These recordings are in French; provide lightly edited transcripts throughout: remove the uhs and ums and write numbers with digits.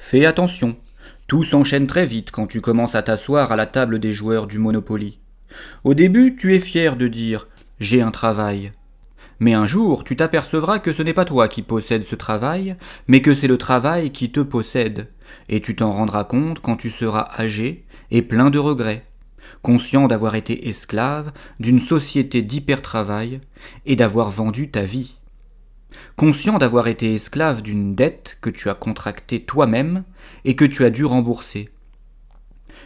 Fais attention, tout s'enchaîne très vite quand tu commences à t'asseoir à la table des joueurs du Monopoly. Au début, tu es fier de dire « j'ai un travail ». Mais un jour, tu t'apercevras que ce n'est pas toi qui possèdes ce travail, mais que c'est le travail qui te possède, et tu t'en rendras compte quand tu seras âgé et plein de regrets, conscient d'avoir été esclave d'une société d'hypertravail et d'avoir vendu ta vie. Conscient d'avoir été esclave d'une dette que tu as contractée toi-même et que tu as dû rembourser.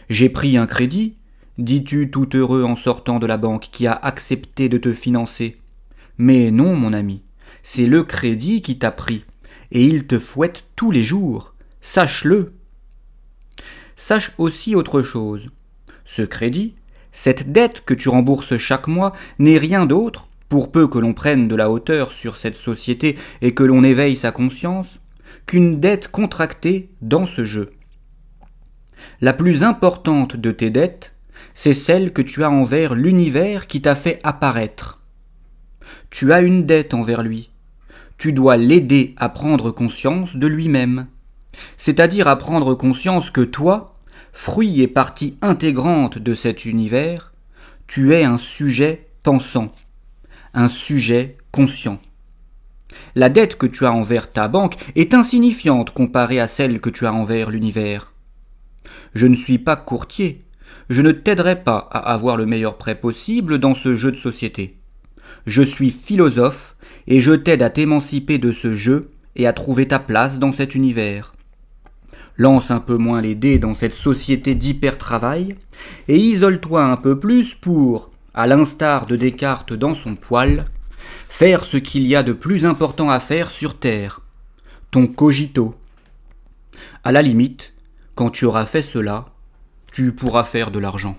J'ai pris un crédit, dis-tu tout heureux en sortant de la banque qui a accepté de te financer. Mais non, mon ami, c'est le crédit qui t'a pris, et il te fouette tous les jours. Sache-le. Sache aussi autre chose. Ce crédit, cette dette que tu rembourses chaque mois, n'est rien d'autre, pour peu que l'on prenne de la hauteur sur cette société et que l'on éveille sa conscience, qu'une dette contractée dans ce jeu. La plus importante de tes dettes, c'est celle que tu as envers l'univers qui t'a fait apparaître. Tu as une dette envers lui. Tu dois l'aider à prendre conscience de lui-même, c'est-à-dire à prendre conscience que toi, fruit et partie intégrante de cet univers, tu es un sujet pensant, un sujet conscient. La dette que tu as envers ta banque est insignifiante comparée à celle que tu as envers l'univers. Je ne suis pas courtier, je ne t'aiderai pas à avoir le meilleur prêt possible dans ce jeu de société. Je suis philosophe et je t'aide à t'émanciper de ce jeu et à trouver ta place dans cet univers. Lance un peu moins les dés dans cette société d'hyper-travail et isole-toi un peu plus pour, à l'instar de Descartes dans son poêle, faire ce qu'il y a de plus important à faire sur Terre, ton cogito. À la limite, quand tu auras fait cela, tu pourras faire de l'argent.